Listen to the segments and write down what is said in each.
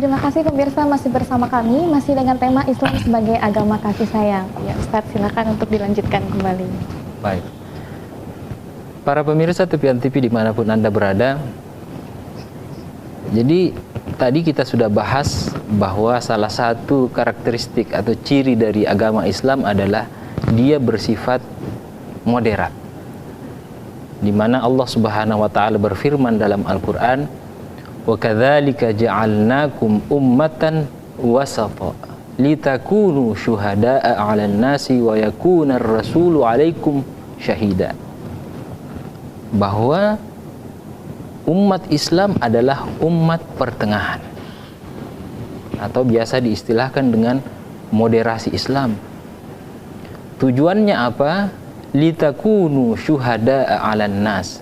Terima kasih pemirsa, masih bersama kami, masih dengan tema Islam sebagai agama kasih sayang. Ya Ustadz, silakan untuk dilanjutkan kembali. Baik. Para pemirsa Tepian TV dimanapun Anda berada, jadi tadi kita sudah bahas bahwa salah satu karakteristik atau ciri dari agama Islam adalah dia bersifat moderat. Di mana Allah Subhanahu wa taala berfirman dalam Al-Qur'an, "Wa kadzalika ja'alnakum ummatan wasata litakunu syuhada'a 'alan nasi wa yakunar rasulu 'alaikum syahida." Bahwa umat Islam adalah umat pertengahan, atau biasa diistilahkan dengan moderasi Islam. Tujuannya apa? Litakunu syuhada'a 'alan nas,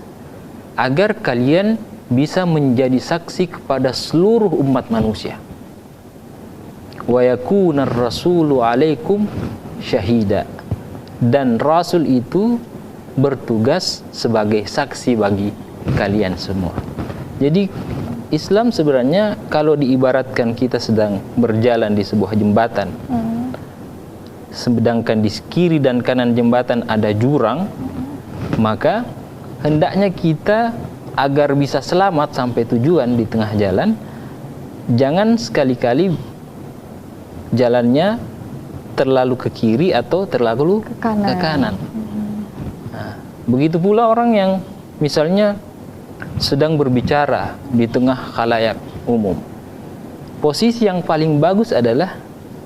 agar kalian bisa menjadi saksi kepada seluruh umat manusia. Wa yakunar rasulu 'alaikum syahida, dan rasul itu bertugas sebagai saksi bagi kalian semua. Jadi Islam sebenarnya kalau diibaratkan kita sedang berjalan di sebuah jembatan, sedangkan di kiri dan kanan jembatan ada jurang, maka hendaknya kita agar bisa selamat sampai tujuan di tengah jalan, jangan sekali-kali jalannya terlalu ke kiri atau terlalu ke kanan. Nah, begitu pula orang yang misalnya sedang berbicara di tengah khalayak umum, posisi yang paling bagus adalah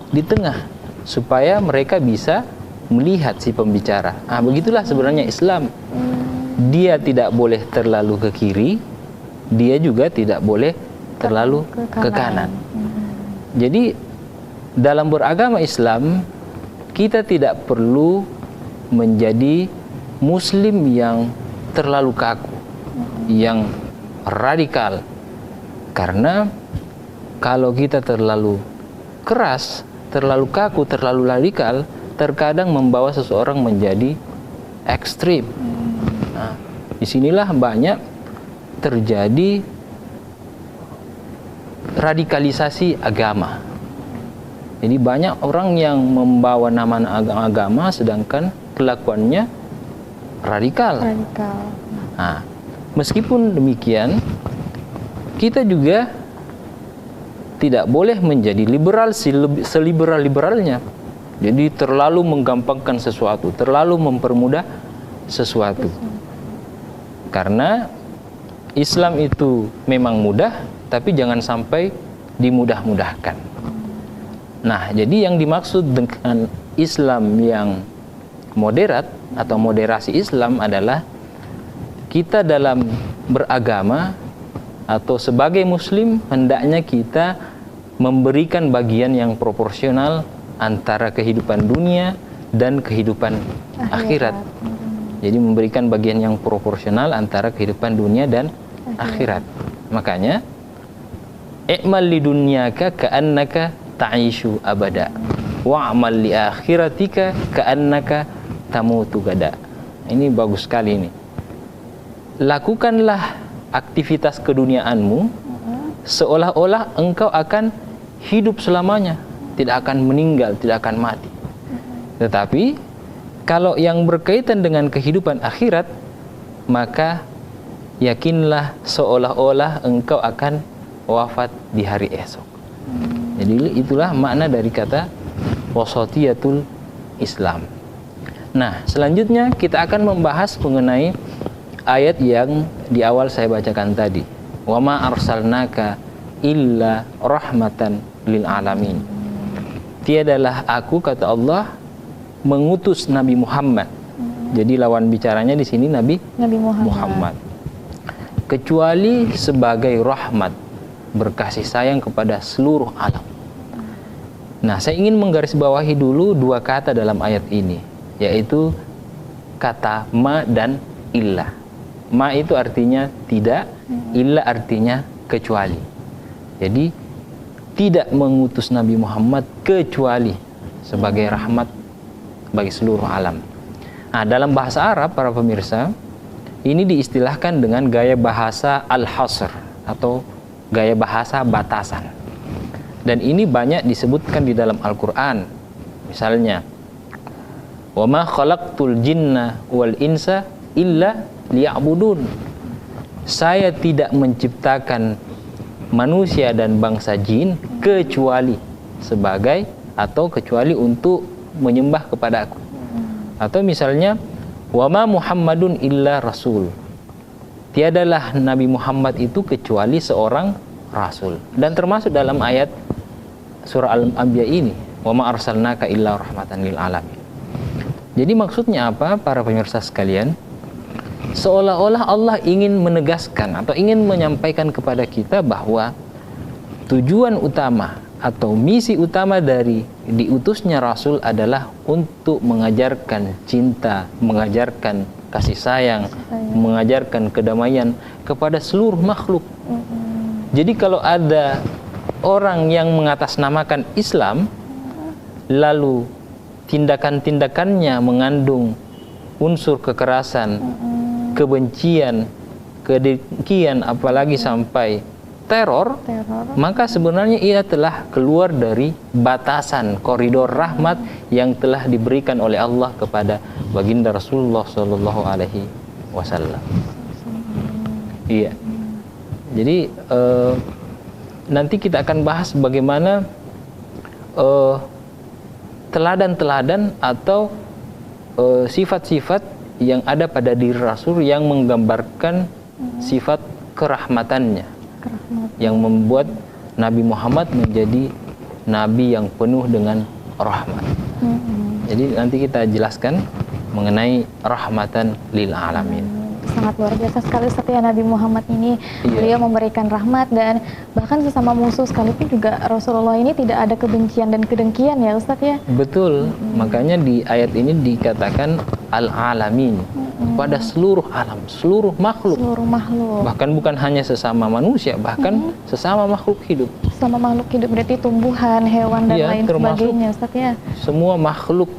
di tengah, supaya mereka bisa melihat si pembicara. Nah, begitulah sebenarnya Islam. Dia tidak boleh terlalu ke kiri, dia juga tidak boleh terlalu ke kanan. Jadi dalam beragama Islam, kita tidak perlu menjadi muslim yang terlalu kaku, yang radikal. Karena kalau kita terlalu keras, terlalu kaku, terlalu radikal, terkadang membawa seseorang menjadi ekstrim. Nah, disinilah banyak terjadi radikalisasi agama. Jadi banyak orang yang membawa nama agama sedangkan kelakuannya radikal. Nah, meskipun demikian, kita juga tidak boleh menjadi liberal seliberal-liberalnya. Jadi terlalu menggampangkan sesuatu, terlalu mempermudah sesuatu. Karena Islam itu memang mudah, tapi jangan sampai dimudah-mudahkan. Nah, jadi yang dimaksud dengan Islam yang moderat atau moderasi Islam adalah kita dalam beragama atau sebagai muslim hendaknya kita memberikan bagian yang proporsional antara kehidupan dunia dan kehidupan akhirat. Jadi memberikan bagian yang proporsional antara kehidupan dunia dan akhirat. Makanya i'mal li dunyaka ka'annaka ta'ishu abada wa'mal li akhiratika ka'annaka tamutu gada. Ini bagus sekali ini. Lakukanlah aktivitas keduniaanmu seolah-olah engkau akan hidup selamanya, tidak akan meninggal, tidak akan mati. Tetapi kalau yang berkaitan dengan kehidupan akhirat, maka yakinlah seolah-olah engkau akan wafat di hari esok. Jadi itulah makna dari kata wasatiyatul Islam. Nah, selanjutnya kita akan membahas mengenai ayat yang di awal saya bacakan tadi. Wa ma arsalnaka illa rahmatan lil alamin. Tiadalah aku, kata Allah, mengutus Nabi Muhammad. Jadi lawan bicaranya di sini Nabi Muhammad. Kecuali sebagai rahmat, berkasih sayang kepada seluruh alam. Nah, saya ingin menggarisbawahi dulu dua kata dalam ayat ini, yaitu kata ma dan illa. Ma itu artinya tidak, illa artinya kecuali. Jadi tidak mengutus Nabi Muhammad kecuali sebagai rahmat bagi seluruh alam. Nah, dalam bahasa Arab, para pemirsa, ini diistilahkan dengan gaya bahasa al-hasr atau gaya bahasa batasan. Dan ini banyak disebutkan di dalam Al-Quran. Misalnya, wa ma khalaqtul jinna wal insa illa liya'budun. Saya tidak menciptakan manusia dan bangsa jin kecuali untuk menyembah kepada aku. Atau misalnya, wa ma Muhammadun illa rasul. Tiadalah Nabi Muhammad itu kecuali seorang rasul. Dan termasuk dalam ayat surah Al-Anbiya ini, wa ma arsalnaka illa rahmatan lil alamin. Jadi maksudnya apa, para pemirsa sekalian? Seolah-olah Allah ingin menegaskan atau ingin menyampaikan kepada kita bahwa tujuan utama atau misi utama dari diutusnya Rasul adalah untuk mengajarkan cinta, mengajarkan kasih sayang, mengajarkan kedamaian kepada seluruh makhluk. Jadi kalau ada orang yang mengatasnamakan Islam, lalu tindakan-tindakannya mengandung unsur kekerasan, kebencian, kedengkian, apalagi sampai teror, maka sebenarnya ia telah keluar dari batasan koridor rahmat yang telah diberikan oleh Allah kepada baginda Rasulullah Shallallahu Alaihi Wasallam. Iya. Jadi nanti kita akan bahas bagaimana teladan-teladan atau sifat-sifat yang ada pada diri Rasul yang menggambarkan sifat kerahmatannya, yang membuat Nabi Muhammad menjadi Nabi yang penuh dengan rahmat. Jadi nanti kita jelaskan mengenai rahmatan lil alamin. Sangat luar biasa sekali Ustaz ya, Nabi Muhammad ini. Beliau memberikan rahmat, dan bahkan sesama musuh sekalipun juga Rasulullah ini tidak ada kebencian dan kedengkian ya Ustaz ya. Betul. Makanya di ayat ini dikatakan al-alamin, pada seluruh alam, seluruh makhluk. Bahkan bukan hanya sesama manusia, bahkan sesama makhluk hidup. Sesama makhluk hidup berarti tumbuhan, hewan dan lain sebagainya Ustaz ya. Semua makhluk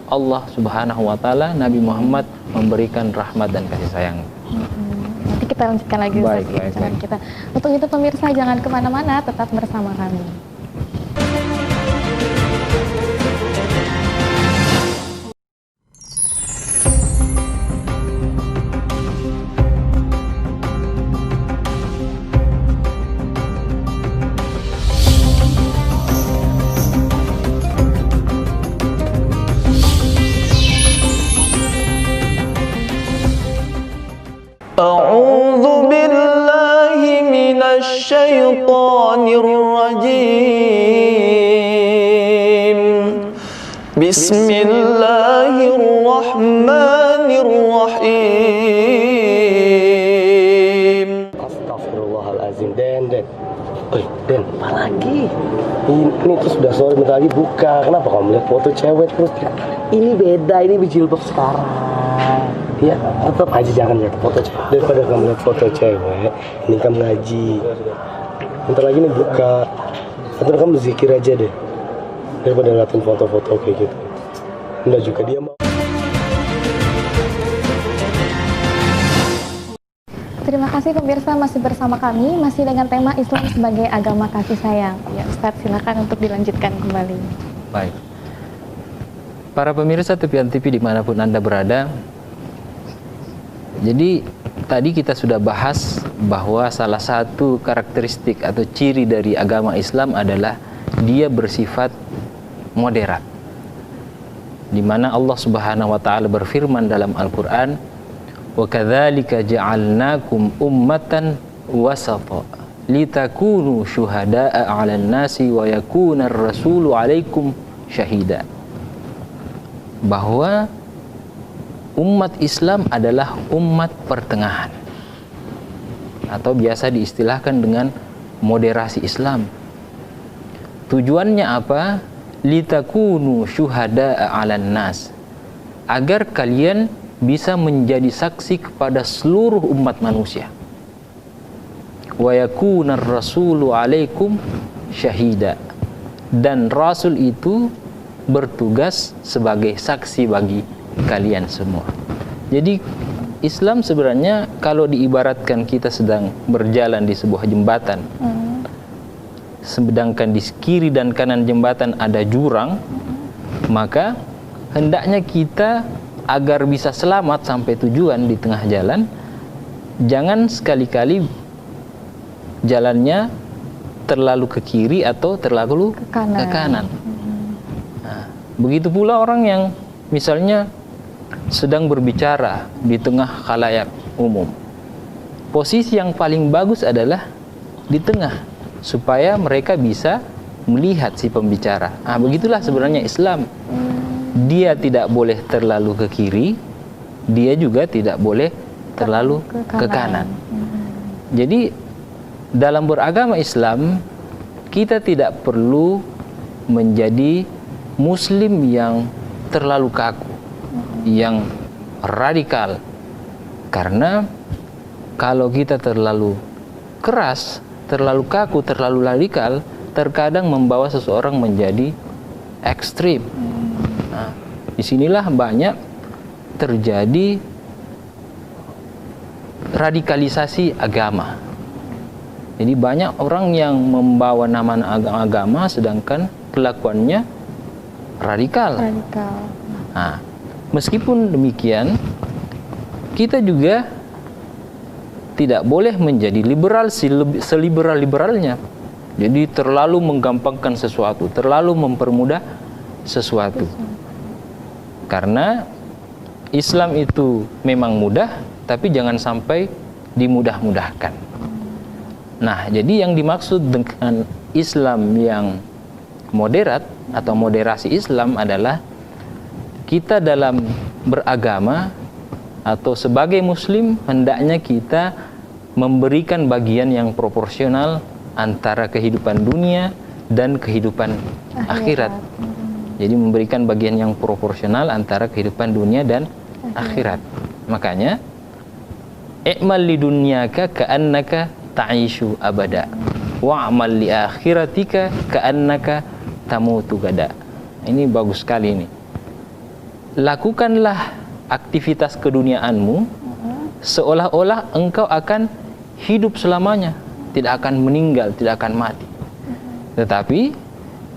Allah Subhanahu wa taala, Nabi Muhammad memberikan rahmat dan kasih sayang. Nanti kita lanjutkan lagi Ustaz kita. Untuk itu pemirsa jangan kemana-mana, tetap bersama kami. أعوذ بالله من الشيطان الرجيم بسم الله الرحمن الرحيم Astagfirullahaladzim. Den apa lagi? Ini tuh sudah sore, bentar lagi buka. Kenapa kamu lihat foto cewek terus? Ini beda, ini berjilbab sekarang. Ya, tetap aja jangan lihat foto cewek. Daripada kamu lihat foto cewek, ini kamu ngaji. Bentar lagi nih buka. Atau kamu zikir aja deh. Daripada ngeliatin foto-foto kayak gitu. Enggak juga dia mau. Terima kasih pemirsa, masih bersama kami, masih dengan tema Islam sebagai agama kasih sayang. Ya Ustaz, silakan untuk dilanjutkan kembali. Baik. Para pemirsa TVN TV dimanapun Anda berada, jadi tadi kita sudah bahas bahwa salah satu karakteristik atau ciri dari agama Islam adalah dia bersifat moderat. Di mana Allah Subhanahu wa taala berfirman dalam Al-Qur'an, "Wa kadzalika ja'alnakum ummatan wasata litakunu syuhada'a 'alan nasi wa yakuna ar-rasulu 'alaikum syahida." Bahwa umat Islam adalah umat pertengahan, atau biasa diistilahkan dengan moderasi Islam. Tujuannya apa? Litakunu syuhada'a 'alan nas, agar kalian bisa menjadi saksi kepada seluruh umat manusia. Wa yakunar rasulu 'alaikum syahida, dan rasul itu bertugas sebagai saksi bagi kalian semua. Jadi Islam sebenarnya kalau diibaratkan kita sedang berjalan di sebuah jembatan, sedangkan di kiri dan kanan jembatan ada jurang, maka hendaknya kita agar bisa selamat sampai tujuan di tengah jalan, jangan sekali-kali jalannya terlalu ke kiri atau terlalu ke kanan. Nah, begitu pula orang yang misalnya sedang berbicara di tengah khalayak umum. Posisi yang paling bagus adalah di tengah, supaya mereka bisa melihat si pembicara. Nah, begitulah sebenarnya Islam. Dia tidak boleh terlalu ke kiri, dia juga tidak boleh terlalu ke kanan. Jadi dalam beragama Islam, kita tidak perlu menjadi muslim yang terlalu kaku, yang radikal. Karena kalau kita terlalu keras, terlalu kaku, terlalu radikal, terkadang membawa seseorang menjadi ekstrim. Nah, disinilah banyak terjadi radikalisasi agama. Jadi banyak orang yang membawa nama agama sedangkan kelakuannya radikal. Nah, meskipun demikian, kita juga tidak boleh menjadi liberal seliberal-liberalnya. Jadi terlalu menggampangkan sesuatu, terlalu mempermudah sesuatu. Karena Islam itu memang mudah, tapi jangan sampai dimudah-mudahkan. Nah, jadi yang dimaksud dengan Islam yang moderat atau moderasi Islam adalah kita dalam beragama atau sebagai muslim hendaknya kita memberikan bagian yang proporsional antara kehidupan dunia dan kehidupan akhirat. Jadi memberikan bagian yang proporsional antara kehidupan dunia dan akhirat. Makanya i'mal lidunyaka ka'annaka ta'ishu abada wa'amal li akhiratika ka'annaka tamutu gada. Ini bagus sekali ini. Lakukanlah aktivitas keduniaanmu seolah-olah engkau akan hidup selamanya, tidak akan meninggal, tidak akan mati. Tetapi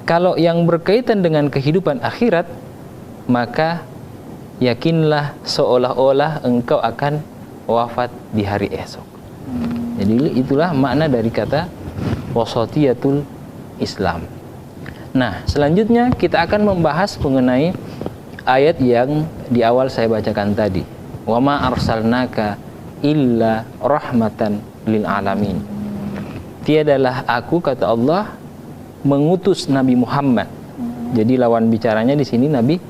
kalau yang berkaitan dengan kehidupan akhirat, maka yakinlah seolah-olah engkau akan wafat di hari esok. Jadi itulah makna dari kata wasatiyatul Islam. Nah, selanjutnya kita akan membahas mengenai ayat yang di awal saya bacakan tadi. Wa ma arsalnaka illa rahmatan lil alamin. Tiadalah aku, kata Allah, mengutus Nabi Muhammad. Jadi lawan bicaranya di sini Nabi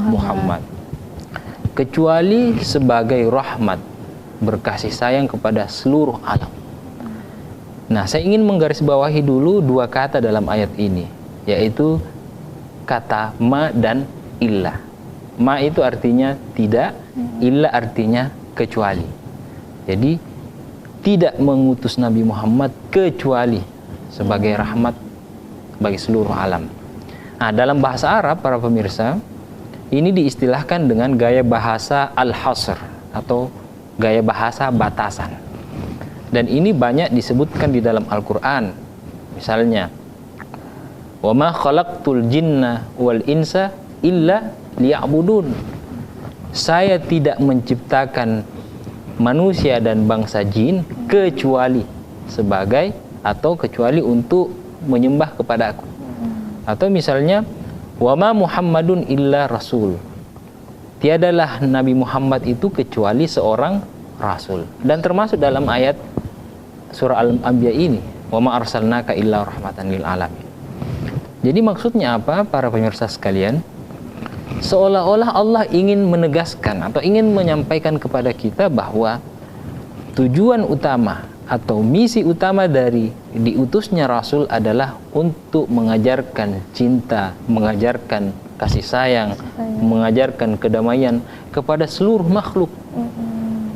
Muhammad. Kecuali sebagai rahmat, berkasih sayang kepada seluruh alam. Nah, saya ingin menggarisbawahi dulu dua kata dalam ayat ini, yaitu kata ma dan illa. Ma itu artinya tidak, illa artinya kecuali. Jadi tidak mengutus Nabi Muhammad kecuali sebagai rahmat bagi seluruh alam. Nah, dalam bahasa Arab, para pemirsa, ini diistilahkan dengan gaya bahasa al-hasr atau gaya bahasa batasan. Dan ini banyak disebutkan di dalam Al-Quran. Misalnya, wa ma khalaqtul jinna wal insa illa liya'budun. Saya tidak menciptakan manusia dan bangsa jin kecuali sebagai atau kecuali untuk menyembah kepada aku. Atau misalnya, wa ma Muhammadun illa rasul. Tiadalah Nabi Muhammad itu kecuali seorang rasul. Dan termasuk dalam ayat surah Al-Anbiya ini, wa ma arsalnaka illa rahmatan lil alamin. Jadi maksudnya apa, para pemirsa sekalian? Seolah-olah Allah ingin menegaskan atau ingin menyampaikan kepada kita bahwa tujuan utama atau misi utama dari diutusnya Rasul adalah untuk mengajarkan cinta, mengajarkan kasih sayang, mengajarkan kedamaian kepada seluruh makhluk.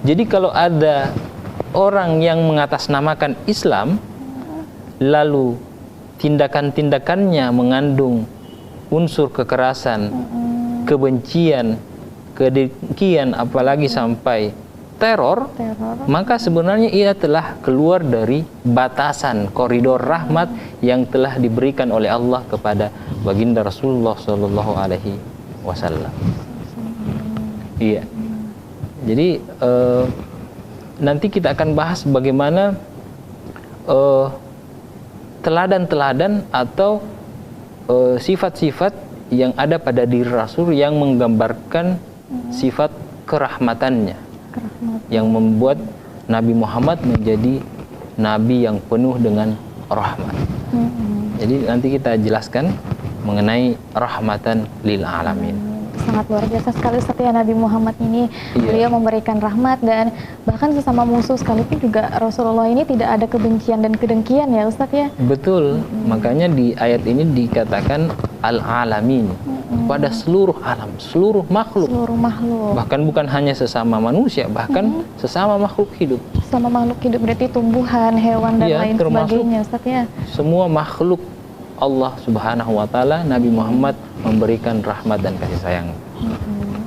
Jadi kalau ada orang yang mengatasnamakan Islam, lalu tindakan-tindakannya mengandung unsur kekerasan, kebencian, kedengkian, apalagi sampai teror, maka sebenarnya ia telah keluar dari batasan koridor rahmat yang telah diberikan oleh Allah kepada baginda Rasulullah Shallallahu Alaihi Wasallam. Iya. Jadi nanti kita akan bahas bagaimana teladan-teladan atau sifat-sifat yang ada pada diri Rasul yang menggambarkan sifat kerahmatannya, yang membuat Nabi Muhammad menjadi Nabi yang penuh dengan rahmat. Jadi nanti kita jelaskan mengenai rahmatan lil alamin. Sangat luar biasa sekali Ustaz ya, Nabi Muhammad ini. Beliau memberikan rahmat, dan bahkan sesama musuh sekalipun juga Rasulullah ini tidak ada kebencian dan kedengkian ya Ustaz ya. Betul. Makanya di ayat ini dikatakan al-alamin, pada seluruh alam, seluruh makhluk. Seluruh makhluk. Bahkan bukan hanya sesama manusia, bahkan sesama makhluk hidup. Sesama makhluk hidup berarti tumbuhan, hewan dan lain sebagainya Ustaz ya. Semua makhluk Allah Subhanahu wa taala, Nabi Muhammad memberikan rahmat dan kasih sayang.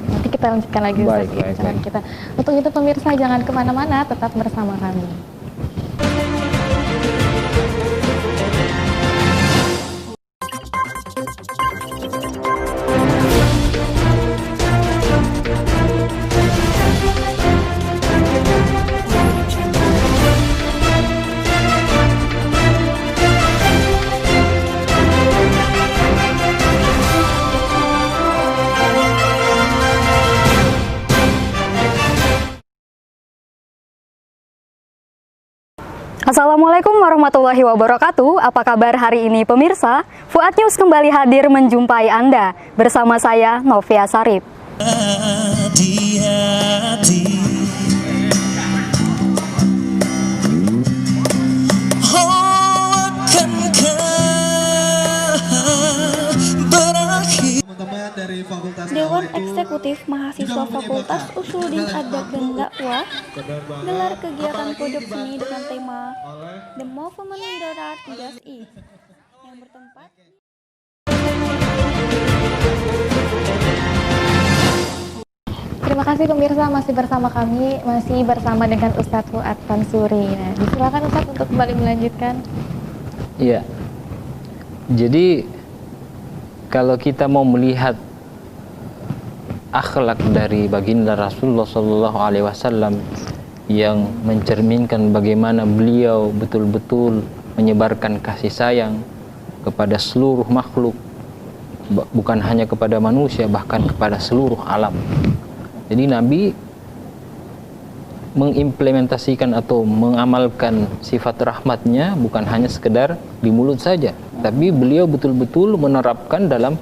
Nanti kita lanjutkan lagi Ustaz pembicaraan kita. Untuk itu pemirsa jangan kemana-mana, tetap bersama kami. Assalamualaikum warahmatullahi wabarakatuh. Apa kabar hari ini pemirsa? Fuad News kembali hadir menjumpai Anda. Bersama saya Novia Sarip. Dewan Eksekutif Mahasiswa Fakultas Usuluddin Adab dan Dakwah gelar kegiatan pojok seni dengan tema The Movement Darat DASI yang bertempat Terima kasih pemirsa, masih bersama kami, masih bersama dengan Ustadz Fuad Fansuri. Nah, disilakan Ustadz untuk kembali melanjutkan. Iya. Jadi kalau kita mau melihat akhlak dari baginda Rasulullah Shallallahu Alaihi Wasallam yang mencerminkan bagaimana beliau betul-betul menyebarkan kasih sayang kepada seluruh makhluk, bukan hanya kepada manusia, bahkan kepada seluruh alam. Jadi Nabi mengimplementasikan atau mengamalkan sifat rahmatnya bukan hanya sekedar di mulut saja, tapi beliau betul-betul menerapkan dalam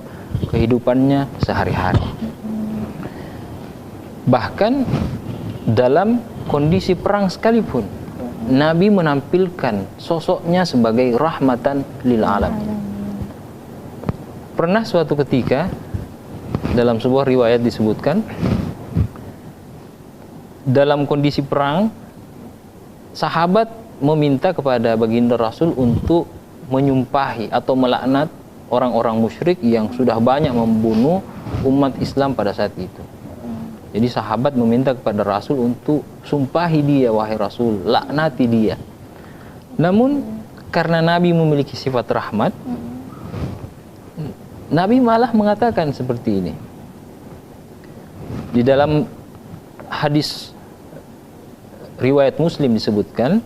kehidupannya sehari-hari. Bahkan dalam kondisi perang sekalipun, Nabi menampilkan sosoknya sebagai rahmatan lil alam. Pernah suatu ketika dalam sebuah riwayat disebutkan, dalam kondisi perang, sahabat meminta kepada baginda Rasul untuk menyumpahi atau melaknat orang-orang musyrik yang sudah banyak membunuh umat Islam pada saat itu. Jadi sahabat meminta kepada Rasul untuk sumpahi dia, wahai Rasul, laknati dia. Namun karena Nabi memiliki sifat rahmat, Nabi malah mengatakan seperti ini. Di dalam hadis riwayat Muslim disebutkan,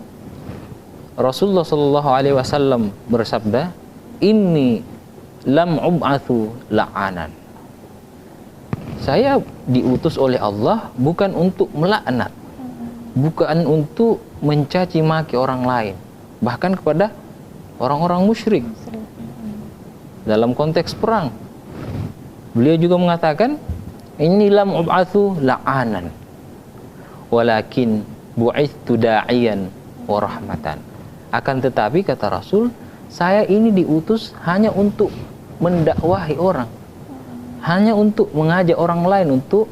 Rasulullah Shallallahu Alaihi Wasallam bersabda, "Inni lam ub'atsu la'anan." Saya diutus oleh Allah bukan untuk melaknat, bukan untuk mencaci maki orang lain, bahkan kepada orang-orang musyrik. Dalam konteks perang, beliau juga mengatakan, "Inni lam ub'atsu la'anan, walakin bu'ithtu da'iyan wa rahmatan." Akan tetapi kata Rasul, saya ini diutus hanya untuk mendakwahi orang, hanya untuk mengajak orang lain untuk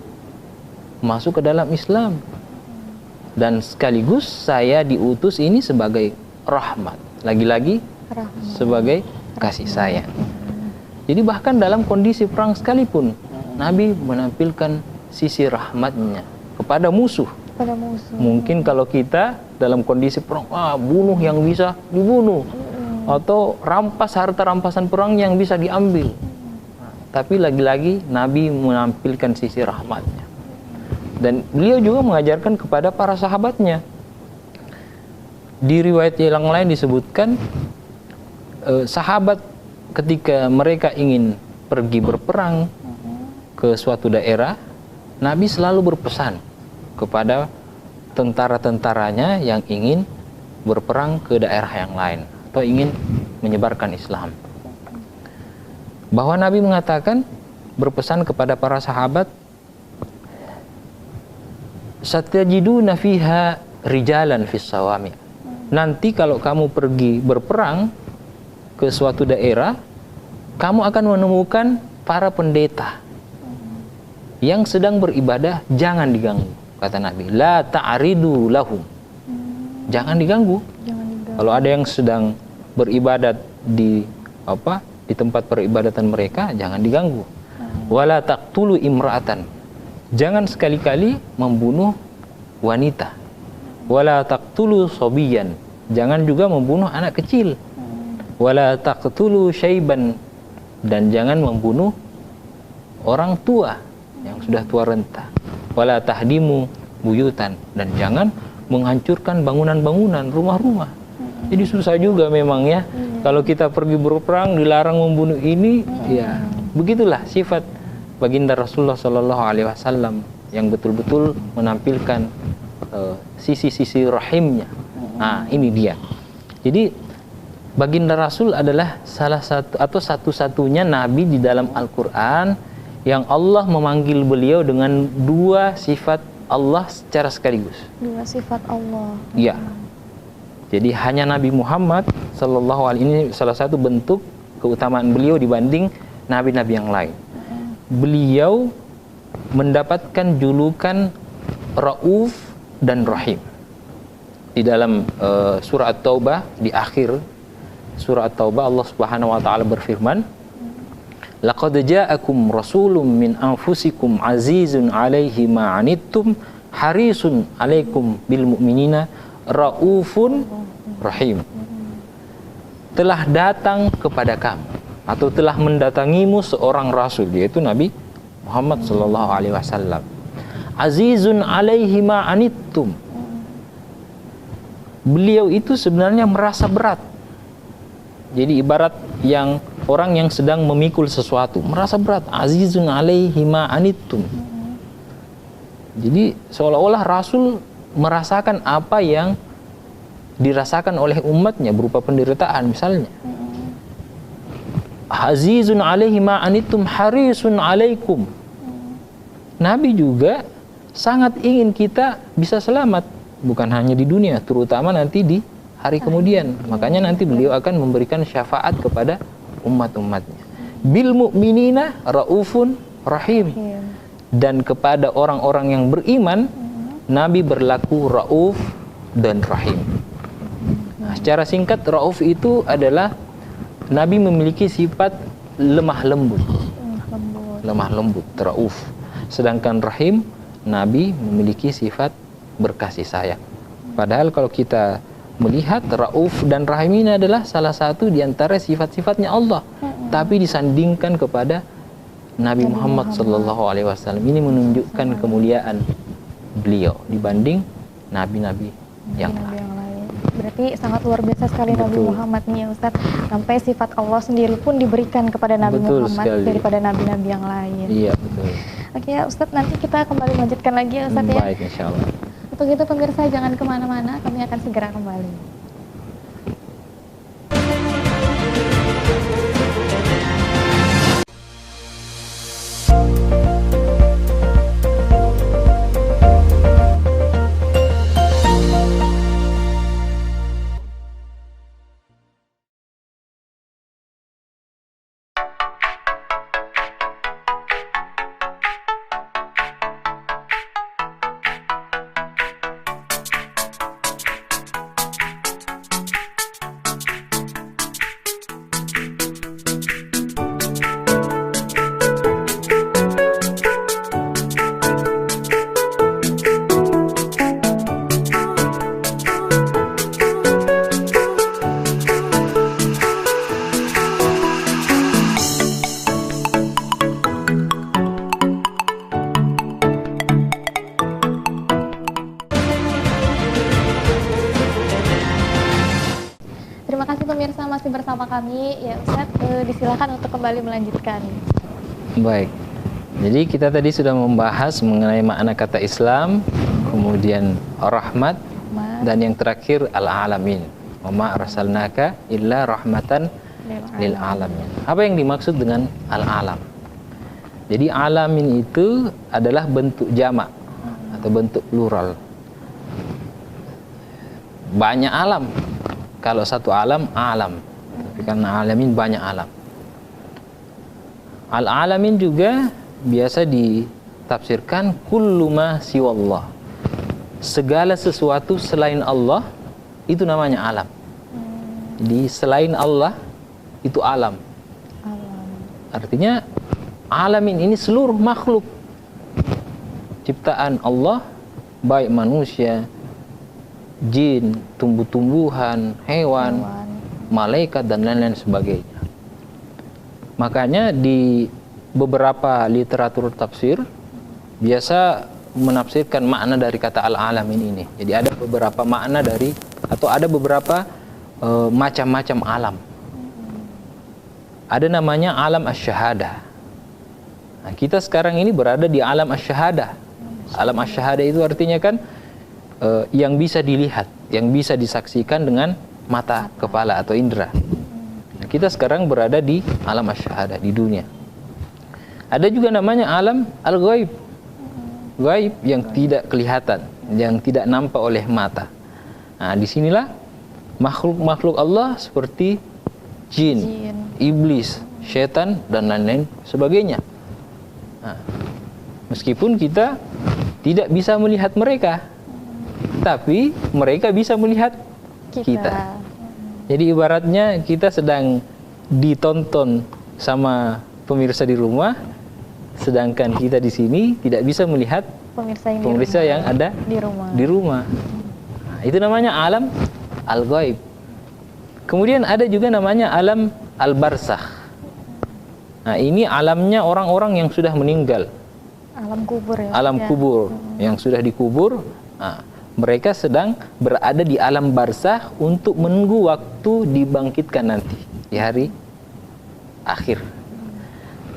masuk ke dalam Islam, dan sekaligus saya diutus ini sebagai rahmat, lagi-lagi sebagai kasih sayang. Jadi bahkan dalam kondisi perang sekalipun, Nabi menampilkan sisi rahmatnya kepada musuh, Pada musuh. Mungkin kalau kita dalam kondisi perang, bunuh yang bisa dibunuh, atau rampas harta rampasan perang yang bisa diambil. Tapi lagi-lagi Nabi menampilkan sisi rahmatnya. Dan beliau juga mengajarkan kepada para sahabatnya. Di riwayat yang lain disebutkan, sahabat ketika mereka ingin pergi berperang ke suatu daerah, Nabi selalu berpesan kepada tentara-tentaranya yang ingin berperang ke daerah yang lain atau ingin menyebarkan Islam. Bahwa Nabi mengatakan, berpesan kepada para sahabat, satajiduna fiha rijalan fis sawami. Nanti kalau kamu pergi berperang ke suatu daerah, kamu akan menemukan para pendeta yang sedang beribadah, jangan diganggu, kata Nabi. La ta'ridu lahum. Jangan diganggu. Kalau ada yang sedang beribadat di tempat peribadatan mereka, jangan diganggu. Wala taqtulu imra'atan. Jangan sekali-kali membunuh wanita. Wala taqtulu sobiyan. Jangan juga membunuh anak kecil. Wala taqtulu syaiban. Dan jangan membunuh orang tua yang sudah tua renta. Wala tahdimu buyutan. Dan jangan menghancurkan bangunan-bangunan, rumah-rumah. Jadi susah juga memang ya. Kalau kita pergi berperang dilarang membunuh ini, ya begitulah sifat baginda Rasulullah SAW yang betul-betul menampilkan sisi-sisi rahimnya. Nah, ini dia. Jadi baginda Rasul adalah salah satu atau satu-satunya nabi di dalam Al-Quran yang Allah memanggil beliau dengan dua sifat Allah secara sekaligus. Dua sifat Allah. Ya. Jadi hanya Nabi Muhammad sallallahu alaihi ini salah satu bentuk keutamaan beliau dibanding nabi-nabi yang lain. Beliau mendapatkan julukan Rauf dan Rahim. Di dalam surah At-Taubah, di akhir surah At-Taubah, Allah Subhanahu wa taala berfirman, laqad ja'akum rasulun min anfusikum azizun 'alaihi ma 'anittum harisun 'alaikum bil mu'minina raufun rahim. Telah datang kepada kamu atau telah mendatangimu seorang rasul, yaitu Nabi Muhammad sallallahu alaihi wasallam. Azizun 'alaihi ma 'anittum. Beliau itu sebenarnya merasa berat. Jadi ibarat yang orang yang sedang memikul sesuatu, merasa berat. Azizun 'alaihi ma 'anittum. Jadi seolah-olah Rasul merasakan apa yang dirasakan oleh umatnya berupa penderitaan misalnya. Azizun 'alaihi ma 'anittum harisun 'alaikum. Nabi juga sangat ingin kita bisa selamat, bukan hanya di dunia, terutama nanti di hari kemudian. Makanya nanti beliau akan memberikan syafaat kepada umat-umatnya. Bil mu'minina raufun rahim. Dan kepada orang-orang yang beriman, Nabi berlaku rauf dan rahim. Nah, secara singkat, rauf itu adalah Nabi memiliki sifat lemah lembut. Lemah lembut, rauf. Sedangkan rahim, Nabi memiliki sifat berkasih sayang. Padahal kalau kita melihat rauf dan rahim ini adalah salah satu di antara sifat-sifatnya Allah, tapi disandingkan kepada Nabi Muhammad sallallahu alaihi wasallam. Ini menunjukkan kemuliaan beliau dibanding nabi-nabi yang lain. Berarti sangat luar biasa sekali Nabi Muhammad nih ya Ustaz. Sampai sifat Allah sendiri pun diberikan kepada Nabi Muhammad daripada nabi-nabi yang lain. Iya, betul. Oke ya Ustaz, nanti kita kembali melanjutkan lagi ya Ustaz ya. Baik, insyaallah. Untuk itu pemirsa jangan kemana-mana, kami akan segera kembali. kasih pemirsa masih bersama kami. Ya Ustaz, disilakan untuk kembali melanjutkan. Baik. Jadi kita tadi sudah membahas mengenai makna kata Islam, kemudian rahmat, dan yang terakhir al-alamin. Wa ma arsalnaka illa rahmatan lil alamin. Apa yang dimaksud dengan al-alam? Jadi alamin itu adalah bentuk jamak atau bentuk plural. Banyak alam. Kalau satu alam, alam. Tapi karena alamin banyak alam. Al-alamin juga biasa ditafsirkan kullu ma siwallah. Segala sesuatu selain Allah itu namanya alam. Jadi selain Allah itu alam. Artinya alamin ini seluruh makhluk ciptaan Allah, baik manusia, jin, tumbuh-tumbuhan, hewan, malaikat dan lain-lain sebagainya. Makanya di beberapa literatur tafsir biasa menafsirkan makna dari kata al-alamin ini. Jadi ada beberapa makna dari, atau ada beberapa macam-macam alam. Ada namanya alam asy-syahadah. Nah, kita sekarang ini berada di alam asy-syahadah. Alam asy-syahadah itu artinya kan yang bisa dilihat, yang bisa disaksikan dengan mata kepala atau indera. Nah, kita sekarang berada di alam asy-syahadah, di dunia. Ada juga namanya alam al-ghaib. Ghaib yang tidak kelihatan, yang tidak nampak oleh mata. Nah, disinilah makhluk-makhluk Allah seperti jin, iblis, syaitan dan lain-lain sebagainya. Nah, meskipun kita tidak bisa melihat mereka, tapi mereka bisa melihat kita. Jadi ibaratnya kita sedang ditonton sama pemirsa di rumah, sedangkan kita di sini tidak bisa melihat pemirsa yang ada di rumah. Nah, itu namanya alam al-ghaib. Kemudian ada juga namanya alam al-barzakh. Nah, ini alamnya orang-orang yang sudah meninggal. Alam kubur ya. Alam kubur yang sudah dikubur. Nah, mereka sedang berada di alam barzakh untuk menunggu waktu dibangkitkan nanti di hari akhir.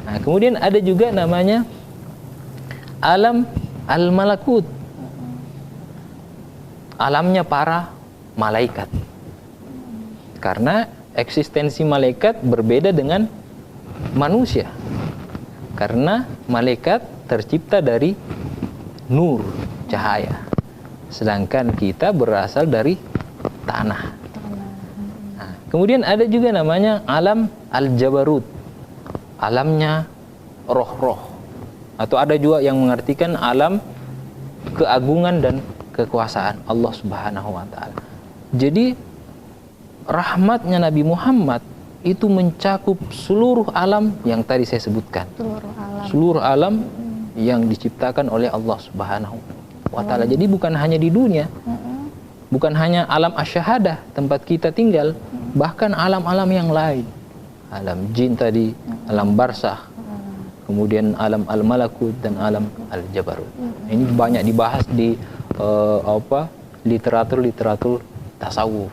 Nah, kemudian ada juga namanya alam al-malakut. Alamnya para malaikat. Karena eksistensi malaikat berbeda dengan manusia. Karena malaikat tercipta dari nur, cahaya. Sedangkan kita berasal dari tanah. Nah, kemudian ada juga namanya alam al-jabarut. Alamnya roh-roh. Atau ada juga yang mengartikan alam keagungan dan kekuasaan Allah Subhanahu wa taala. Jadi rahmatnya Nabi Muhammad itu mencakup seluruh alam yang tadi saya sebutkan. Seluruh alam yang diciptakan oleh Allah Subhanahu wa taala. Jadi bukan hanya di dunia. Bukan hanya alam asy-syahadah tempat kita tinggal, bahkan alam-alam yang lain. Alam jin tadi, alam barzakh, kemudian alam al-malakut dan alam al-jabarut. Ini banyak dibahas di literatur tasawuf.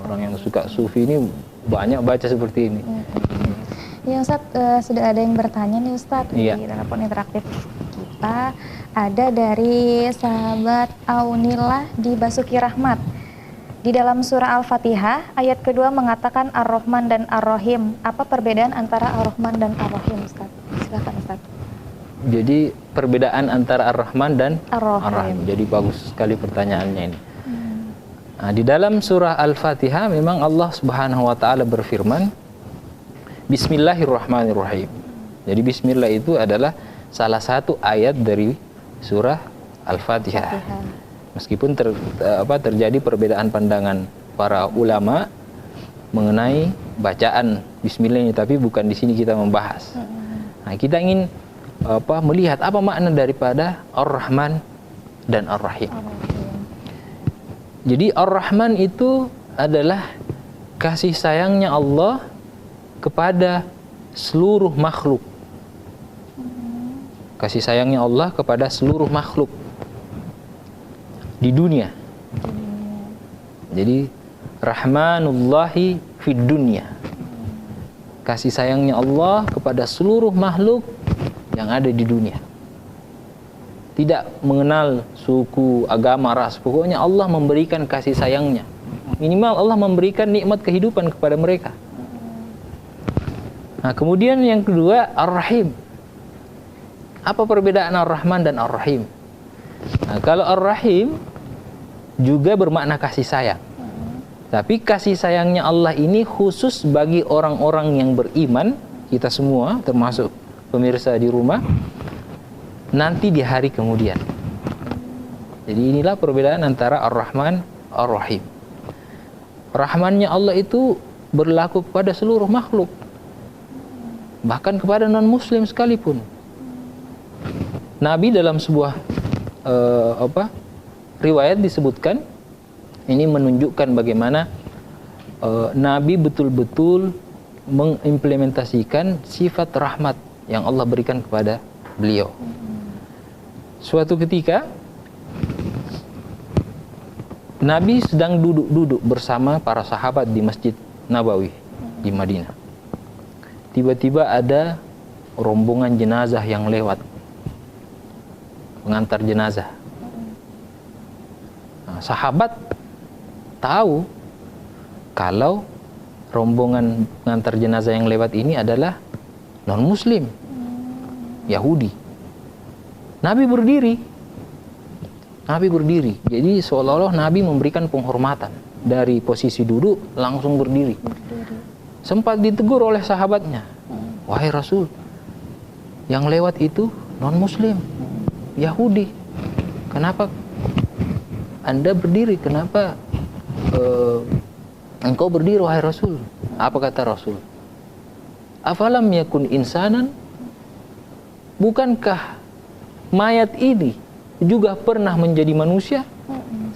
Orang yang suka sufi ini banyak baca seperti ini. Ya Ustaz, sudah ada yang bertanya nih Ustaz di telepon interaktif kita. Ada dari sahabat Aunillah di Basuki Rahmat. Di dalam surah Al-Fatihah, ayat kedua mengatakan Ar-Rahman dan Ar-Rahim. Apa perbedaan antara Ar-Rahman dan Ar-Rahim, Ustaz? Silakan, Ustaz. Jadi perbedaan antara Ar-Rahman dan Ar-Rahim. Jadi bagus sekali pertanyaannya ini. Nah, di dalam surah Al-Fatihah memang Allah Subhanahu wa taala berfirman Bismillahirrahmanirrahim. Jadi bismillah itu adalah salah satu ayat dari surah Al-Fatihah. Meskipun terjadi perbedaan pandangan para ulama mengenai bacaan bismillah ini, tapi bukan di sini kita membahas. Nah, kita ingin melihat apa makna daripada Ar-Rahman dan Ar-Rahim. Jadi Ar-Rahman itu adalah kasih sayangnya Allah kepada seluruh makhluk. Kasih sayangnya Allah kepada seluruh makhluk di dunia. Jadi rahmanullahi fid dunya. Kasih sayangnya Allah kepada seluruh makhluk yang ada di dunia. Tidak mengenal suku, agama, ras. Pokoknya Allah memberikan kasih sayangnya. Minimal Allah memberikan nikmat kehidupan kepada mereka. Nah, kemudian yang kedua, Ar-Rahim. Apa perbedaan Ar-Rahman dan Ar-Rahim? Nah, kalau Ar-Rahim juga bermakna kasih sayang. Tapi kasih sayangnya Allah ini khusus bagi orang-orang yang beriman, kita semua termasuk pemirsa di rumah, nanti di hari kemudian. Jadi inilah perbedaan antara Ar-Rahman, Ar-Rahim. Rahmannya Allah itu berlaku kepada seluruh makhluk, bahkan kepada non-muslim sekalipun. Nabi dalam sebuah riwayat disebutkan, ini menunjukkan bagaimana Nabi betul-betul mengimplementasikan sifat rahmat yang Allah berikan kepada beliau. Suatu ketika Nabi sedang duduk-duduk bersama para sahabat di Masjid Nabawi di Madinah. Tiba-tiba ada rombongan jenazah yang lewat, pengantar jenazah. Nah, sahabat tahu kalau rombongan pengantar jenazah yang lewat ini adalah non-muslim, Yahudi. Nabi berdiri. Jadi seolah-olah Nabi memberikan penghormatan. Dari posisi duduk langsung berdiri. Sempat ditegur oleh sahabatnya. Wahai Rasul, yang lewat itu non-muslim, Yahudi. Kenapa Anda berdiri? Kenapa engkau berdiri, wahai Rasul? Apa kata Rasul? Afalam yakun insanan? Bukankah mayat ini juga pernah menjadi manusia?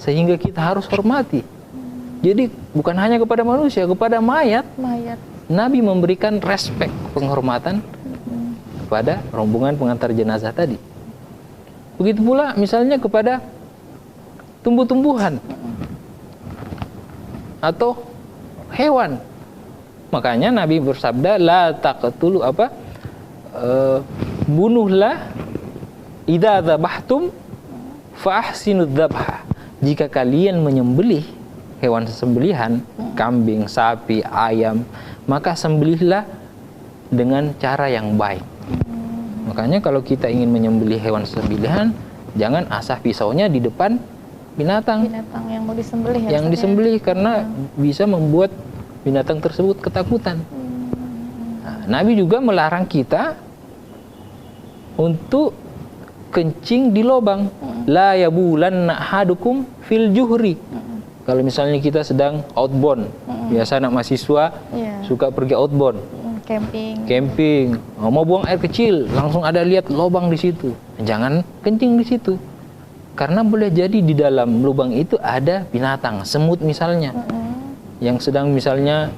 Sehingga kita harus hormati. Jadi bukan hanya kepada manusia, kepada mayat. Nabi memberikan respek, penghormatan kepada rombongan pengantar jenazah tadi. Begitu pula misalnya kepada tumbuh-tumbuhan atau hewan. Makanya Nabi bersabda, la taqtulu bunuhlah idza dzabhtum fa ahsinud dzabha. Jika kalian menyembelih hewan sembelihan, kambing, sapi, ayam, maka sembelihlah dengan cara yang baik. Makanya kalau kita ingin menyembelih hewan sembelihan, jangan asah pisaunya di depan binatang yang mau disembelih, disembelih karena bisa membuat binatang tersebut ketakutan. Nah, Nabi juga melarang kita untuk kencing di lubang. La yabulanna ahadukum fil juhri. Kalau misalnya kita sedang outbound, biasa anak mahasiswa suka pergi outbound, camping, mau buang air kecil, langsung ada lihat lubang di situ. Jangan kencing di situ. Karena boleh jadi di dalam lubang itu ada binatang, semut misalnya, yang sedang misalnya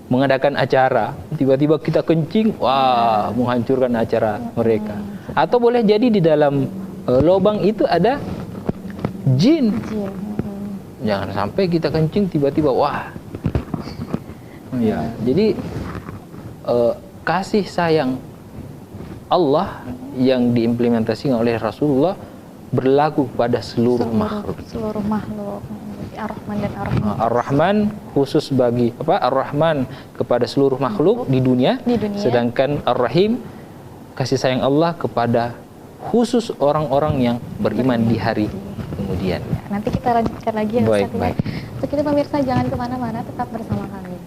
mengadakan acara, tiba-tiba kita kencing, wah, menghancurkan acara mereka. Atau boleh jadi di dalam lubang itu ada jin. Jangan sampai kita kencing tiba-tiba, wah. Ya, jadi kasih sayang Allah yang diimplementasikan oleh Rasulullah berlaku kepada seluruh makhluk. Ar-Rahman dan Ar-Rahim. Ar-Rahman khusus bagi Ar-Rahman kepada seluruh makhluk di dunia. Sedangkan Ar-Rahim kasih sayang Allah kepada khusus orang-orang yang beriman di hari kemudian. Nanti kita lanjutkan lagi ya, baik, Ustaz. baik. Untuk itu pemirsa jangan kemana-mana, tetap bersama kami.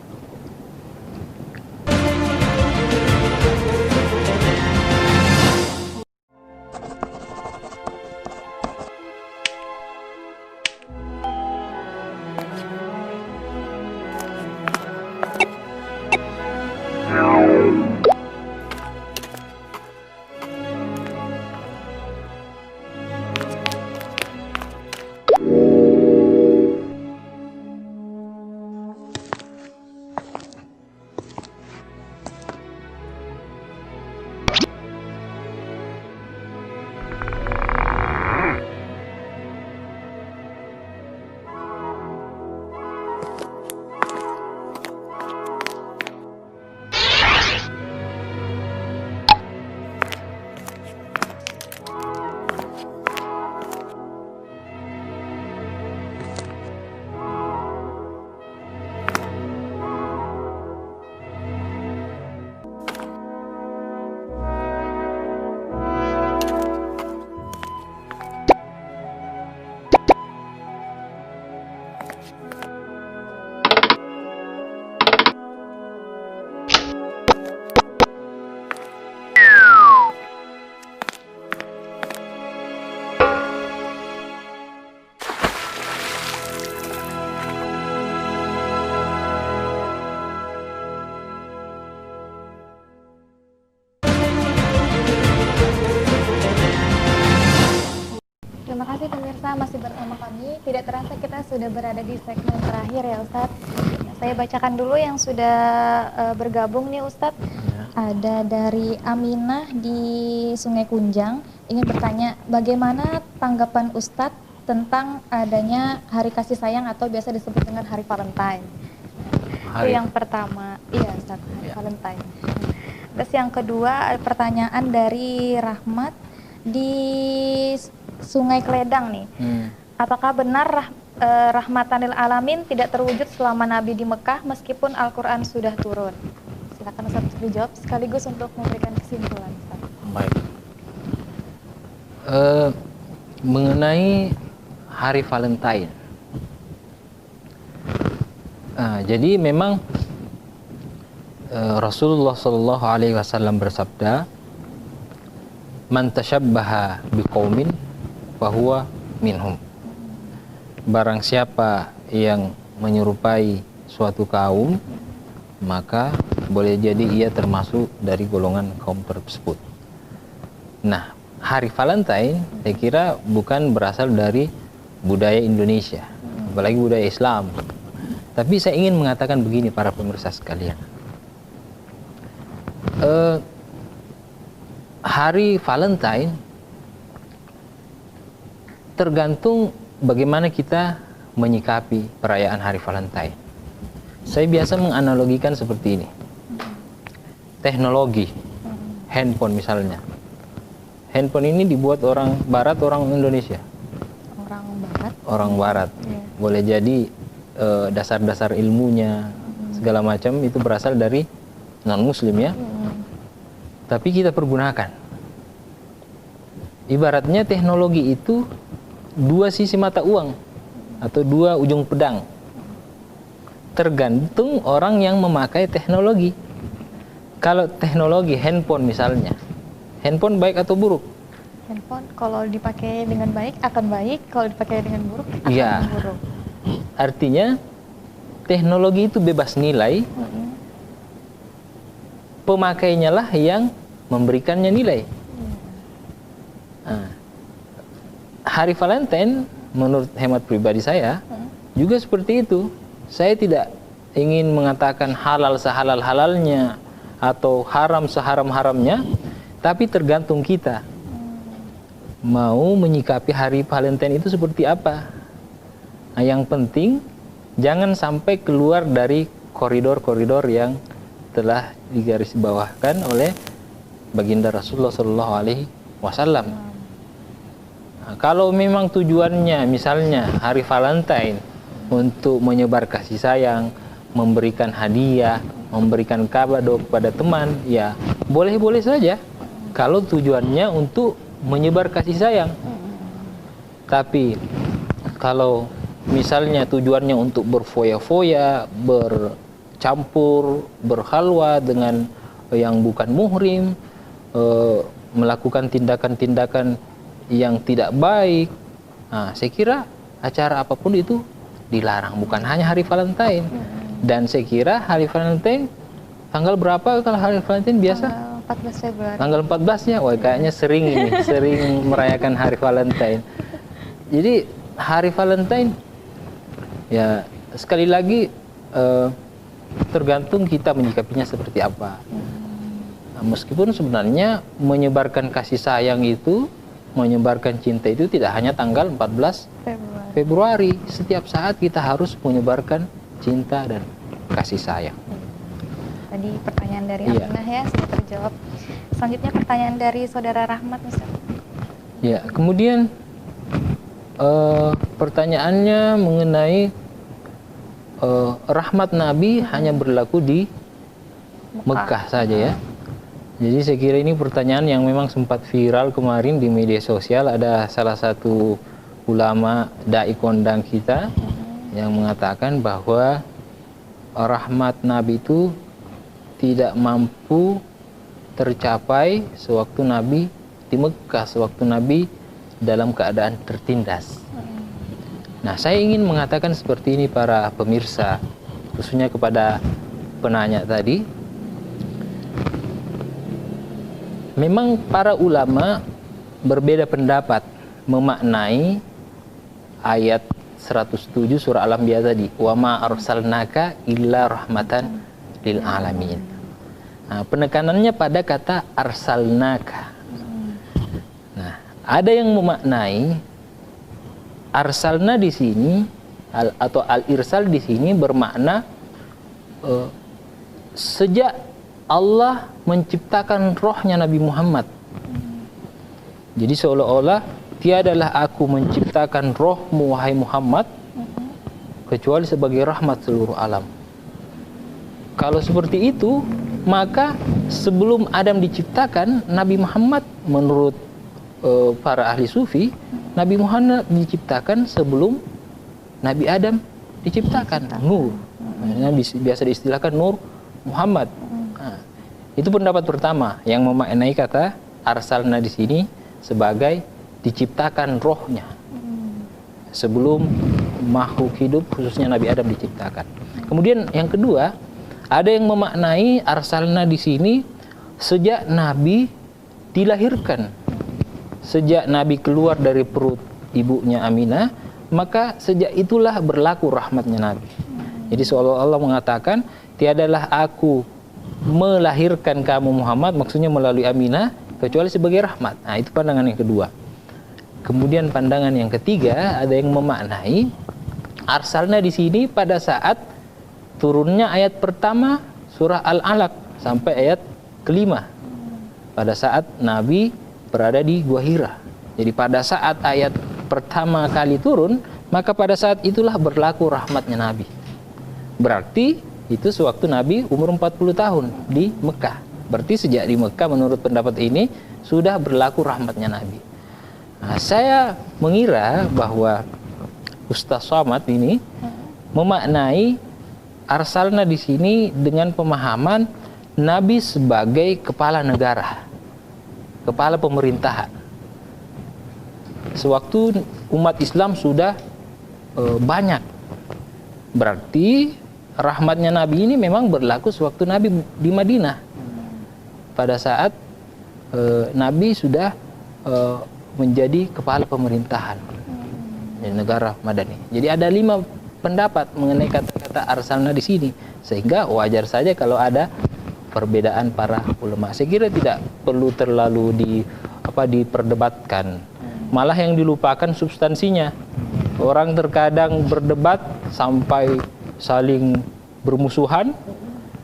kita sudah berada di segmen terakhir ya Ustadz. Nah, saya bacakan dulu yang sudah bergabung nih Ustadz. Ya. Ada dari Aminah di Sungai Kunjang, ingin bertanya bagaimana tanggapan Ustadz tentang adanya hari kasih sayang atau biasa disebut dengan hari Valentine. Itu yang pertama, iya Ustadz, hari Valentine. Terus yang kedua pertanyaan dari Rahmat di Sungai Kledang nih. Apakah benar rahmatan lil alamin tidak terwujud selama Nabi di Mekah meskipun Al-Quran sudah turun? Silakan Ustaz dijawab sekaligus untuk memberikan kesimpulan Ustaz. Baik. Mengenai hari Valentine. Jadi memang Rasulullah Shallallahu Alaihi Wasallam bersabda, "Man tashabbaha biqaumin fahuwa minhum." Barang siapa yang menyerupai suatu kaum, maka boleh jadi ia termasuk dari golongan kaum tersebut. Nah, hari Valentine saya kira bukan berasal dari budaya Indonesia, apalagi budaya Islam. Tapi saya ingin mengatakan begini para pemirsa sekalian. Hari Valentine tergantung bagaimana kita menyikapi perayaan hari Valentine. Saya biasa menganalogikan seperti ini. Teknologi, handphone misalnya. Handphone ini dibuat orang Barat, orang Indonesia. Orang Barat. Orang Barat. Boleh jadi dasar-dasar ilmunya segala macam itu berasal dari non-Muslim ya. Tapi kita pergunakan. Ibaratnya teknologi itu dua sisi mata uang atau dua ujung pedang. Tergantung orang yang memakai teknologi. Kalau teknologi handphone misalnya, handphone baik atau buruk? Handphone kalau dipakai dengan baik akan baik, kalau dipakai dengan buruk akan buruk. Artinya teknologi itu bebas nilai. Pemakainya lah yang memberikannya nilai. Hari Valentine menurut hemat pribadi saya juga seperti itu. Saya tidak ingin mengatakan halal sehalal-halalnya atau haram seharam-haramnya, tapi tergantung kita mau menyikapi hari Valentine itu seperti apa. Nah, yang penting jangan sampai keluar dari koridor-koridor yang telah digarisbawahkan oleh baginda Rasulullah Shallallahu Alaihi Wasallam. Nah, kalau memang tujuannya misalnya hari Valentine untuk menyebar kasih sayang, memberikan hadiah, memberikan kado kepada teman, ya boleh-boleh saja. Kalau tujuannya untuk menyebar kasih sayang. Tapi kalau misalnya tujuannya untuk berfoya-foya, bercampur, berhalwa dengan yang bukan muhrim, melakukan tindakan-tindakan yang tidak baik, nah, saya kira acara apapun itu dilarang, bukan hanya hari Valentine. Dan saya kira hari Valentine tanggal berapa kalau hari Valentine biasa? 14 Februari. Tanggal 14-nya, wah kayaknya sering merayakan hari Valentine. Jadi hari Valentine ya sekali lagi tergantung kita menyikapinya seperti apa. Nah, meskipun sebenarnya menyebarkan kasih sayang itu, menyebarkan cinta itu tidak hanya tanggal 14 Februari. Setiap saat kita harus menyebarkan cinta dan kasih sayang. Tadi pertanyaan dari Aminah ya sudah terjawab. Selanjutnya pertanyaan dari saudara Rahmat Ustaz. Ya, kemudian pertanyaannya mengenai rahmat Nabi hanya berlaku di Mekah saja ya. Jadi saya kira ini pertanyaan yang memang sempat viral kemarin di media sosial. Ada salah satu ulama dai kondang kita yang mengatakan bahwa rahmat Nabi itu tidak mampu tercapai sewaktu Nabi di Mekah, sewaktu Nabi dalam keadaan tertindas. Nah, saya ingin mengatakan seperti ini para pemirsa, khususnya kepada penanya tadi. Memang para ulama berbeda pendapat memaknai ayat 107 surah Al-Anbiya tadi, wa ma arsalnaka illa rahmatan lil alamin. Nah, penekanannya pada kata arsalnaka. Nah, ada yang memaknai arsalna di sini atau al-irsal di sini bermakna sejak Allah menciptakan rohnya Nabi Muhammad. Jadi seolah-olah tiadalah aku menciptakan rohmu wahai Muhammad kecuali sebagai rahmat seluruh alam. Kalau seperti itu, maka sebelum Adam diciptakan, Nabi Muhammad menurut para ahli sufi, Nabi Muhammad diciptakan sebelum Nabi Adam diciptakan. Nur. Biasa diistilahkan Nur Muhammad. Nah, itu pendapat pertama yang memaknai kata arsalna di sini sebagai diciptakan rohnya sebelum makhluk hidup khususnya Nabi Adam diciptakan. Kemudian yang kedua, ada yang memaknai arsalna di sini sejak Nabi dilahirkan, sejak Nabi keluar dari perut ibunya Aminah, maka sejak itulah berlaku rahmatnya Nabi. Jadi seolah Allah mengatakan, tiadalah aku melahirkan kamu Muhammad, maksudnya melalui Aminah, kecuali sebagai rahmat. Nah, itu pandangan yang kedua. Kemudian pandangan yang ketiga, ada yang memaknai arsalna di sini pada saat turunnya ayat pertama surah Al-Alaq sampai ayat kelima. Pada saat Nabi berada di Gua Hira. Jadi pada saat ayat pertama kali turun, maka pada saat itulah berlaku rahmatnya Nabi. Berarti itu sewaktu Nabi umur 40 tahun di Mekah. Berarti sejak di Mekah menurut pendapat ini sudah berlaku rahmatnya Nabi. Nah, saya mengira bahwa Ustaz Somad ini memaknai arsalna di sini dengan pemahaman Nabi sebagai kepala negara, kepala pemerintahan. Sewaktu umat Islam sudah banyak, berarti rahmatnya Nabi ini memang berlaku sewaktu Nabi di Madinah. Pada saat Nabi sudah menjadi kepala pemerintahan di negara Madani. Jadi ada 5 pendapat mengenai kata-kata arsalna di sini, sehingga wajar saja kalau ada perbedaan para ulama. Saya kira tidak perlu terlalu diperdebatkan. Malah yang dilupakan substansinya. Orang terkadang berdebat sampai saling bermusuhan,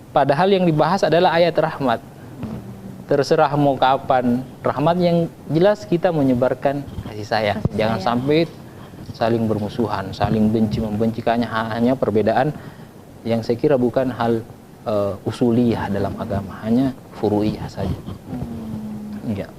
padahal yang dibahas adalah ayat rahmat. Terserah mau kapan, rahmat yang jelas kita menyebarkan kasih sayang. Jangan sampai saling bermusuhan, saling benci membenci, hanya perbedaan yang saya kira bukan hal usuliyah dalam agama, hanya furu'iyah saja. Ya.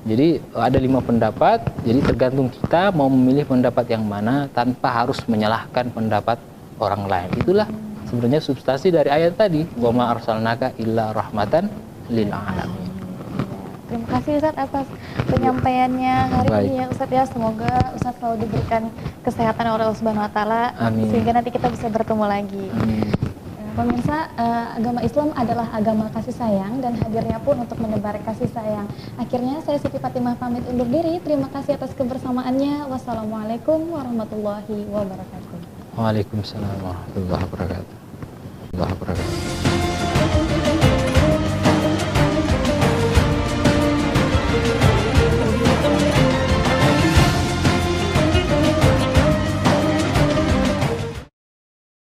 Jadi ada 5 pendapat, jadi tergantung kita mau memilih pendapat yang mana tanpa harus menyalahkan pendapat orang lain. Itulah sebenarnya substansi dari ayat tadi, wa ma arsalnaka illa rahmatan lil alamin. Terima kasih Ustaz atas penyampaiannya hari ini ya Ustaz ya. Semoga Ustaz selalu diberikan kesehatan oleh Allah Subhanahu wa taala sehingga nanti kita bisa bertemu lagi. Amin. Pemirsa, agama Islam adalah agama kasih sayang dan hadirnya pun untuk menebar kasih sayang. Akhirnya saya Siti Fatimah pamit undur diri. Terima kasih atas kebersamaannya. Wassalamualaikum warahmatullahi wabarakatuh. Waalaikumsalam warahmatullahi wabarakatuh.